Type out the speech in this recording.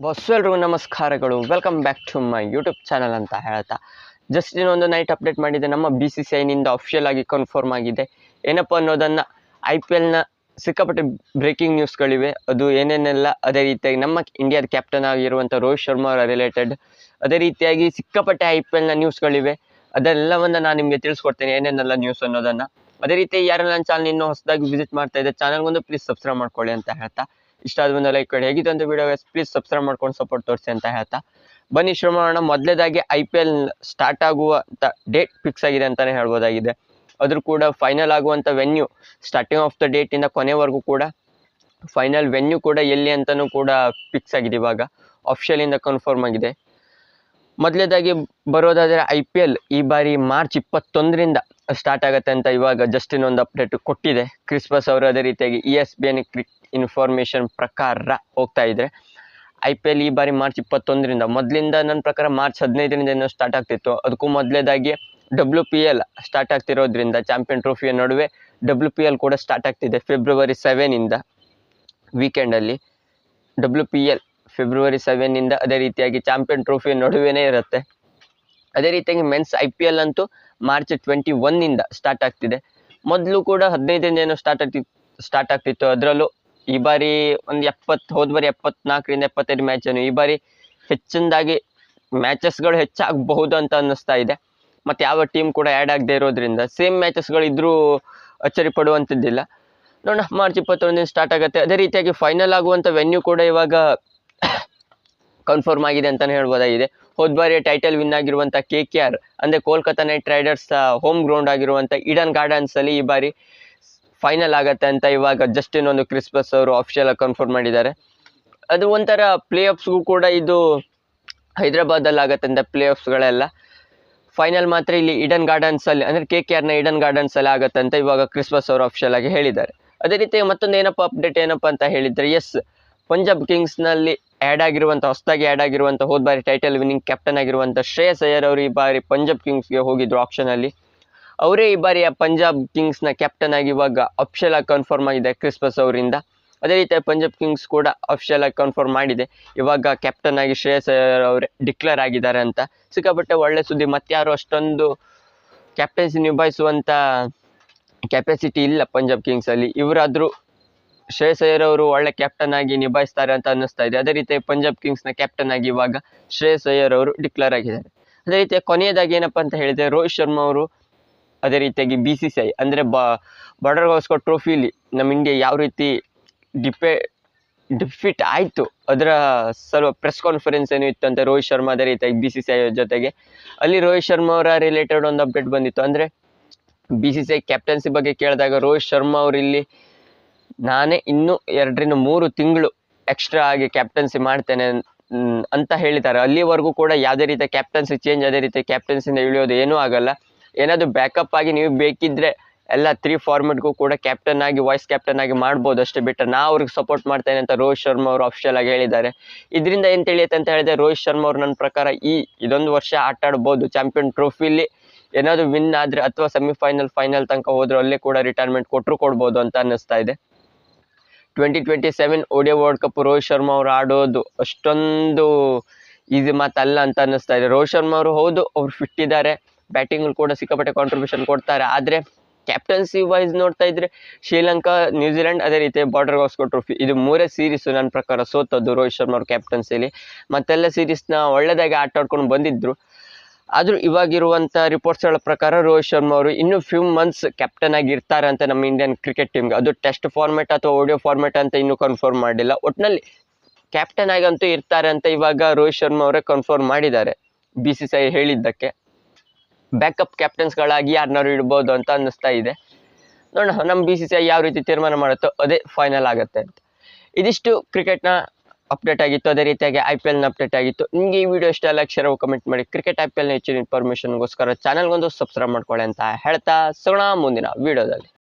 ಬಸ್ಸೆಲ್ರಿಗೂ ನಮಸ್ಕಾರಗಳು. Welcome back to my YouTube channel ಅಂತ ಹೇಳ್ತಾ ಜಸ್ಟ್ ಇನ್ನೊಂದು ನೈಟ್ ಅಪ್ಡೇಟ್ ಮಾಡಿದೆ. ನಮ್ಮ BCCIನಿಂದ ಅಫಿಷಿಯಲ್ ಆಗಿ ಕನ್ಫರ್ಮ್ ಆಗಿದೆ. ಏನಪ್ಪ ಅನ್ನೋದನ್ನು IPLನ ಸಿಕ್ಕಾಪಟ್ಟೆ ಬ್ರೇಕಿಂಗ್ ನ್ಯೂಸ್ಗಳಿವೆ. ಅದು ಏನೇನೆಲ್ಲ, ಅದೇ ರೀತಿಯಾಗಿ ನಮ್ಮ ಇಂಡಿಯಾದ ಕ್ಯಾಪ್ಟನ್ ಆಗಿರುವಂಥ ರೋಹಿತ್ ಶರ್ಮಾ ಅವರ ರಿಲೇಟೆಡ್, ಅದೇ ರೀತಿಯಾಗಿ ಸಿಕ್ಕಾಪಟ್ಟೆ IPLನ ನ್ಯೂಸ್ಗಳಿವೆ. ಅದೆಲ್ಲವನ್ನು ನಾನು ನಿಮಗೆ ತಿಳಿಸ್ಕೊಡ್ತೇನೆ ಏನೇನೆಲ್ಲ ನ್ಯೂಸ್ ಅನ್ನೋದನ್ನು. ಅದೇ ರೀತಿ ಯಾರೆಲ್ಲ ನನ್ನ ಚಾನಲ್ ಇನ್ನೂ ಹೊಸದಾಗಿ ವಿಸಿಟ್ ಮಾಡ್ತಾ ಇದೆ, ಚಾನಲ್ಗೊಂದು ಪ್ಲೀಸ್ ಸಬ್ಸ್ಕ್ರೈಬ್ ಮಾಡ್ಕೊಳ್ಳಿ ಅಂತ ಹೇಳ್ತಾ, ಇಷ್ಟ ಆದ ಒಂದು ಲೈಕ್ ಕೊಡಿ. ಹೇಗಿತ್ತು ಅಂತ ವಿಡಿಯೋ ಪ್ಲೀಸ್ ಸಬ್ಸ್ಕ್ರೈಬ್ ಮಾಡ್ಕೊಂಡು ಸಪೋರ್ಟ್ ತೋರಿಸಿ ಅಂತ ಹೇಳ್ತಾ ಬನ್ನಿ ಶುರು ಮಾಡೋಣ. ಮೊದಲೇದಾಗಿ IPL ಸ್ಟಾರ್ಟ್ ಆಗುವಂಥ ಡೇಟ್ ಫಿಕ್ಸ್ ಆಗಿದೆ ಅಂತಲೇ ಹೇಳ್ಬೋದಾಗಿದೆ. ಅದ್ರ ಕೂಡ ಫೈನಲ್ ಆಗುವಂಥ ವೆನ್ಯೂ, ಸ್ಟಾರ್ಟಿಂಗ್ ಆಫ್ ದ ಡೇಟಿಂದ ಕೊನೆವರೆಗೂ ಕೂಡ ಫೈನಲ್ ವೆನ್ಯೂ ಕೂಡ ಎಲ್ಲಿ ಅಂತಲೂ ಕೂಡ ಫಿಕ್ಸ್ ಆಗಿದೆ. ಇವಾಗ ಅಫಿಷಿಯಲಿಂದ ಕನ್ಫರ್ಮ್ ಆಗಿದೆ. ಮೊದಲೇದಾಗಿ ಬರೋದಾದರೆ IPL ಈ ಬಾರಿ ಮಾರ್ಚ್ 21ರಿಂದ ಸ್ಟಾರ್ಟ್ ಆಗುತ್ತೆ ಅಂತ ಇವಾಗ ಜಸ್ಟ್ ಇನ್ನೊಂದು ಅಪ್ಡೇಟ್ ಕೊಟ್ಟಿದೆ ಕ್ರಿಸ್ಮಸ್ ಅವರು. ಅದೇ ರೀತಿಯಾಗಿ ESPN ಇನ್ಫಾರ್ಮೇಷನ್ ಪ್ರಕಾರ ಹೋಗ್ತಾ ಇದ್ರೆ IPL ಈ ಬಾರಿ ಮಾರ್ಚ್ 21ರಿಂದ, ಮೊದಲಿಂದ ನನ್ನ ಪ್ರಕಾರ ಮಾರ್ಚ್ 15ರಿಂದ ಏನೋ ಸ್ಟಾರ್ಟ್ ಆಗ್ತಿತ್ತು. ಅದಕ್ಕೂ ಮೊದಲೇದಾಗಿ WPL ಸ್ಟಾರ್ಟ್ ಆಗ್ತಿರೋದ್ರಿಂದ ಚಾಂಪಿಯನ್ ಟ್ರೋಫಿಯ ನಡುವೆ WPL ಕೂಡ ಸ್ಟಾರ್ಟ್ ಆಗ್ತಿದೆ ಫೆಬ್ರವರಿ 7ಇಂದ. ವೀಕೆಂಡಲ್ಲಿ WPL ಫೆಬ್ರವರಿ 7ಇಂದ, ಅದೇ ರೀತಿಯಾಗಿ ಚಾಂಪಿಯನ್ ಟ್ರೋಫಿಯ ನಡುವೆನೇ ಇರುತ್ತೆ. ಅದೇ ರೀತಿಯಾಗಿ ಮೆನ್ಸ್ IPL ಅಂತೂ ಮಾರ್ಚ್ 21ಇಂದ ಸ್ಟಾರ್ಟ್ ಆಗ್ತಿದೆ. ಮೊದಲು ಕೂಡ 15ರಿಂದ ಏನೋ ಸ್ಟಾರ್ಟ್ ಆಗ್ತಿತ್ತು. ಅದರಲ್ಲೂ ಈ ಬಾರಿ ಒಂದು 70, ಹೋದ ಬಾರಿ 74ರಿಂದ 75 ಮ್ಯಾಚನ್ನು, ಈ ಬಾರಿ ಹೆಚ್ಚಿನದಾಗಿ ಮ್ಯಾಚಸ್ಗಳು ಹೆಚ್ಚಾಗಬಹುದು ಅಂತ ಅನ್ನಿಸ್ತಾ ಇದೆ. ಮತ್ತು ಯಾವ ಟೀಮ್ ಕೂಡ ಆ್ಯಡ್ ಆಗದೆ ಇರೋದ್ರಿಂದ ಸೇಮ್ ಮ್ಯಾಚಸ್ಗಳು ಇದ್ರೂ ಅಚ್ಚರಿ ಪಡುವಂಥದ್ದಿಲ್ಲ. ನೋಡೋಣ, ಮಾರ್ಚ್ 21ರಿಂದ ಸ್ಟಾರ್ಟ್ ಆಗುತ್ತೆ. ಅದೇ ರೀತಿಯಾಗಿ ಫೈನಲ್ ಆಗುವಂಥ ವೆನ್ಯೂ ಕೂಡ ಇವಾಗ ಕನ್ಫರ್ಮ್ ಆಗಿದೆ ಅಂತಲೇ ಹೇಳ್ಬೋದಾಗಿದೆ. ಹೋದ ಬಾರಿ ಟೈಟಲ್ ವಿನ್ ಆಗಿರುವಂಥ KKR ಅಂದರೆ Kolkata night Riders home ground ಆಗಿರುವಂಥ ಈಡನ್ ಗಾರ್ಡನ್ಸಲ್ಲಿ ಈ ಬಾರಿ ಫೈನಲ್ ಆಗುತ್ತೆ ಅಂತ ಇವಾಗ ಜಸ್ಟ್ ಇನ್ನೊಂದು ಕ್ರಿಸ್ಮಸ್ ಅವರು ಅಫಿಷಿಯಲ್ ಆಗಿ ಕನ್ಫರ್ಮ್ ಮಾಡಿದ್ದಾರೆ. ಅದು ಒಂಥರ ಪ್ಲೇ ಆಫ್ಸ್ಗೂ ಕೂಡ ಇದು ಹೈದರಾಬಾದಲ್ಲಿ ಆಗುತ್ತೆ ಅಂತ ಪ್ಲೇ ಆಫ್ಸ್ಗಳೆಲ್ಲ. ಫೈನಲ್ ಮಾತ್ರ ಇಲ್ಲಿ ಈಡನ್ ಗಾರ್ಡನ್ಸಲ್ಲಿ ಅಂದರೆ KKRನ ಈಡನ್ ಗಾರ್ಡನ್ಸಲ್ಲಿ ಆಗುತ್ತೆ ಅಂತ ಇವಾಗ ಕ್ರಿಸ್ಮಸ್ ಅವರು ಅಫಿಷಿಯಲ್ ಆಗಿ ಹೇಳಿದ್ದಾರೆ. ಅದೇ ರೀತಿ ಮತ್ತೊಂದು ಏನಪ್ಪ ಅಪ್ಡೇಟ್ ಏನಪ್ಪ ಅಂತ ಹೇಳಿದರೆ, ಪಂಜಾಬ್ ಕಿಂಗ್ಸ್ನಲ್ಲಿ ಹೊಸದಾಗಿ ಆ್ಯಡ್ ಆಗಿರುವಂಥ ಹೋದ ಬಾರಿ ಟೈಟಲ್ ವಿನ್ನಿಂಗ್ ಕ್ಯಾಪ್ಟನ್ ಆಗಿರುವಂಥ ಶ್ರೇಯಸ್ ಅಯ್ಯರ್ ಅವರು ಈ ಬಾರಿ ಪಂಜಾಬ್ ಕಿಂಗ್ಸ್ಗೆ ಹೋಗಿದ್ರು ಆಪ್ಷನಲ್ಲಿ. ಅವರೇ ಈ ಬಾರಿ ಪಂಜಾಬ್ ಕಿಂಗ್ಸ್ನ ಕ್ಯಾಪ್ಟನ್ ಆಗಿ ಇವಾಗ ಅಫಿಷಿಯಲ್ ಆಗಿ ಕನ್ಫರ್ಮ್ ಆಗಿದೆ ಕ್ರಿಸ್ಮಸ್ ಅವರಿಂದ. ಅದೇ ರೀತಿ ಪಂಜಾಬ್ ಕಿಂಗ್ಸ್ ಕೂಡ ಅಫಿಷಿಯಲ್ ಆಗಿ ಕನ್ಫರ್ಮ್ ಮಾಡಿದೆ, ಇವಾಗ ಕ್ಯಾಪ್ಟನ್ ಆಗಿ ಶ್ರೇಯಸ್ ಅಯ್ಯರ್ ಅವರೇ ಡಿಕ್ಲೇರ್ ಆಗಿದ್ದಾರೆ ಅಂತ. ಸಿಕ್ಕಾಪಟ್ಟೆ ಒಳ್ಳೆ ಸುದ್ದಿ. ಮತ್ತಾರು ಅಷ್ಟೊಂದು ಕ್ಯಾಪ್ಟನ್ಸಿ ನಿಭಾಯಿಸುವಂಥ ಕೆಪಾಸಿಟಿ ಇಲ್ಲ ಪಂಜಾಬ್ ಕಿಂಗ್ಸಲ್ಲಿ. ಇವರಾದರೂ ಶ್ರೇಯಸ್ ಅಯ್ಯರ್ ಅವರು ಒಳ್ಳೆ ಕ್ಯಾಪ್ಟನ್ ಆಗಿ ನಿಭಾಯಿಸ್ತಾರೆ ಅಂತ ಅನ್ನಿಸ್ತಾ ಇದೆ. ಅದೇ ರೀತಿ ಪಂಜಾಬ್ ಕಿಂಗ್ಸ್ನ ಕ್ಯಾಪ್ಟನ್ ಆಗಿ ಇವಾಗ ಶ್ರೇಯಸ್ ಅಯ್ಯರ್ ಅವರು ಡಿಕ್ಲೇರ್ ಆಗಿದ್ದಾರೆ. ಅದೇ ರೀತಿ ಕೊನೆಯದಾಗಿ ಏನಪ್ಪ ಅಂತ ಹೇಳಿದರೆ, ರೋಹಿತ್ ಶರ್ಮಾ ಅವರು ಅದೇ ರೀತಿಯಾಗಿ BCCI ಅಂದರೆ ಬಾರ್ಡರ್ ಗವಾಸ್ಕರ್ ಟ್ರೋಫಿಲಿ ನಮ್ಮ ಇಂಡಿಯಾ ಯಾವ ರೀತಿ ಡಿಫೀಟ್ ಆಯಿತು ಅದರ ಸ್ವಲ್ಪ ಪ್ರೆಸ್ ಕಾನ್ಫರೆನ್ಸ್ ಏನೂ ಇತ್ತು ಅಂತ ರೋಹಿತ್ ಶರ್ಮಾ. ಅದೇ ರೀತಿಯಾಗಿ BCCI ಜೊತೆಗೆ ಅಲ್ಲಿ ರೋಹಿತ್ ಶರ್ಮಾ ಅವರ ರಿಲೇಟೆಡ್ ಒಂದು ಅಪ್ಡೇಟ್ ಬಂದಿತ್ತು. ಅಂದರೆ BCCI ಕ್ಯಾಪ್ಟನ್ಸಿ ಬಗ್ಗೆ ಕೇಳಿದಾಗ ರೋಹಿತ್ ಶರ್ಮಾ ಅವರು ಇಲ್ಲಿ ನಾನೇ ಇನ್ನೂ 2-3 ತಿಂಗಳು ಎಕ್ಸ್ಟ್ರಾ ಆಗಿ ಕ್ಯಾಪ್ಟನ್ಸಿ ಮಾಡ್ತೇನೆ ಅಂತ ಹೇಳಿದ್ದಾರೆ. ಅಲ್ಲಿವರೆಗೂ ಕೂಡ ಯಾವುದೇ ರೀತಿಯ ಕ್ಯಾಪ್ಟನ್ಸಿ ಚೇಂಜ್, ಅದೇ ರೀತಿ ಕ್ಯಾಪ್ಟನ್ಸಿಯಿಂದ ಇಳಿಯೋದು ಏನೂ ಆಗಲ್ಲ. ಏನಾದರೂ ಬ್ಯಾಕಪ್ ಆಗಿ ನೀವು ಬೇಕಿದ್ದರೆ ಎಲ್ಲ 3 ಫಾರ್ಮೆಟ್ಗೂ ಕೂಡ ಕ್ಯಾಪ್ಟನ್ ಆಗಿ, ವೈಸ್ ಕ್ಯಾಪ್ಟನ್ ಆಗಿ ಮಾಡ್ಬೋದು ಅಷ್ಟೇ ಬಿಟ್ಟರೆ ನಾ ಅವ್ರಿಗೆ ಸಪೋರ್ಟ್ ಮಾಡ್ತೇನೆ ಅಂತ ರೋಹಿತ್ ಶರ್ಮಾ ಅವರು ಅಫಿಷಿಯಲ್ ಆಗಿ ಹೇಳಿದ್ದಾರೆ. ಇದರಿಂದ ಏನು ತಿಳಿಯುತ್ತೆ ಅಂತ ಹೇಳಿದರೆ, ರೋಹಿತ್ ಶರ್ಮಾ ಅವರು ನನ್ನ ಪ್ರಕಾರ ಇದೊಂದು ವರ್ಷ ಆಟ ಆಡ್ಬೋದು. ಚಾಂಪಿಯನ್ ಟ್ರೋಫಿಲಿ ಏನಾದರೂ ವಿನ್ ಆದರೆ ಅಥವಾ ಫೈನಲ್ ತನಕ ಹೋದರೂ ಅಲ್ಲೇ ಕೂಡ ರಿಟೈರ್ಮೆಂಟ್ ಕೊಡ್ಬೋದು ಅಂತ ಅನ್ನಿಸ್ತಾ ಇದೆ. 2027 ODI world cup Rohit Sharma ಅವರು ಆಡೋದು ಅಷ್ಟೊಂದು ಈಸಿ ಮಾತಲ್ಲ ಅಂತ ಅನ್ನಿಸ್ತಾ ಇದೆ. ರೋಹಿತ್ ಶರ್ಮಾ ಅವರು ಹೌದು, ಅವ್ರು ಫಿಟ್ ಇದ್ದಾರೆ, ಬ್ಯಾಟಿಂಗ್ ಕೂಡ ಸಿಕ್ಕಾಪಟ್ಟೆ ಕಾಂಟ್ರಿಬ್ಯೂಷನ್ ಕೊಡ್ತಾರೆ. ಆದರೆ ಕ್ಯಾಪ್ಟನ್ಸಿ ವೈಸ್ ನೋಡ್ತಾ ಇದ್ರೆ ಶ್ರೀಲಂಕಾ, ನ್ಯೂಜಿಲೆಂಡ್, ಅದೇ ರೀತಿ ಬಾರ್ಡರ್ ಗವಾಸ್ಕರ್ ಟ್ರೋಫಿ ಇದು 3 ಸೀರೀಸು ನನ್ನ ಪ್ರಕಾರ ಸೋತದ್ದು ರೋಹಿತ್ ಶರ್ಮಾ ಅವ್ರ ಕ್ಯಾಪ್ಟನ್ಸಿಲಿ. ಮತ್ತೆಲ್ಲ ಸೀರೀಸ್ನ ಒಳ್ಳೆದಾಗಿ ಆಟ ಆಡ್ಕೊಂಡು ಬಂದಿದ್ದರು. ಆದರೂ ಇವಾಗಿರುವಂಥ ರಿಪೋರ್ಟ್ಸ್ಗಳ ಪ್ರಕಾರ ರೋಹಿತ್ ಶರ್ಮಾ ಅವರು ಇನ್ನೂ ಫ್ಯೂ ಮಂತ್ಸ್ ಕ್ಯಾಪ್ಟನ್ ಆಗಿ ಇರ್ತಾರೆ ಅಂತ ನಮ್ಮ ಇಂಡಿಯನ್ ಕ್ರಿಕೆಟ್ ಟೀಮ್ಗೆ. ಅದು ಟೆಸ್ಟ್ ಫಾರ್ಮೆಟ್ ಅಥವಾ ODI ಫಾರ್ಮೆಟ್ ಅಂತ ಇನ್ನೂ ಕನ್ಫರ್ಮ್ ಮಾಡಿಲ್ಲ. ಒಟ್ಟಿನಲ್ಲಿ ಕ್ಯಾಪ್ಟನ್ ಆಗಂತೂ ಇರ್ತಾರೆ ಅಂತ ಇವಾಗ ರೋಹಿತ್ ಶರ್ಮಾ ಅವರೇ ಕನ್ಫರ್ಮ್ ಮಾಡಿದ್ದಾರೆ BCCI ಹೇಳಿದ್ದಕ್ಕೆ. ಬ್ಯಾಕಪ್ ಕ್ಯಾಪ್ಟನ್ಸ್ಗಳಾಗಿ ಯಾರನ್ನಾರು ಇಡ್ಬೋದು ಅಂತ ಅನ್ನಿಸ್ತಾ ಇದೆ. ನೋಡೋಣ, ನಮ್ಮ BCCI ಯಾವ ರೀತಿ ತೀರ್ಮಾನ ಮಾಡುತ್ತೋ ಅದೇ ಫೈನಲ್ ಆಗುತ್ತೆ ಅಂತ. ಇದಿಷ್ಟು ಕ್ರಿಕೆಟ್ನ ಅಪ್ಡೇಟ್ ಆಗಿತ್ತು. ಅದೇ ರೀತಿಯಾಗಿ IPLನ ಅಪ್ಡೇಟ್ ಆಗಿತ್ತು. ನಿಮಗೆ ಈ ವಿಡಿಯೋ ಇಷ್ಟ ಲೈಕ್, ಶೇರ್, ಕಮೆಂಟ್ ಮಾಡಿ. ಕ್ರಿಕೆಟ್ IPLನ ಹೆಚ್ಚಿನ ಇನ್ಫಾರ್ಮೇಷನ್ಗೋಸ್ಕರ ಚಾನಲ್ಗೊಂದು ಸಬ್ಸ್ಕ್ರೈಬ್ ಮಾಡ್ಕೊಳ್ಳಿ ಅಂತ ಹೇಳ್ತಾ ಸಿಗೋಣ ಮುಂದಿನ ವಿಡಿಯೋದಲ್ಲಿ.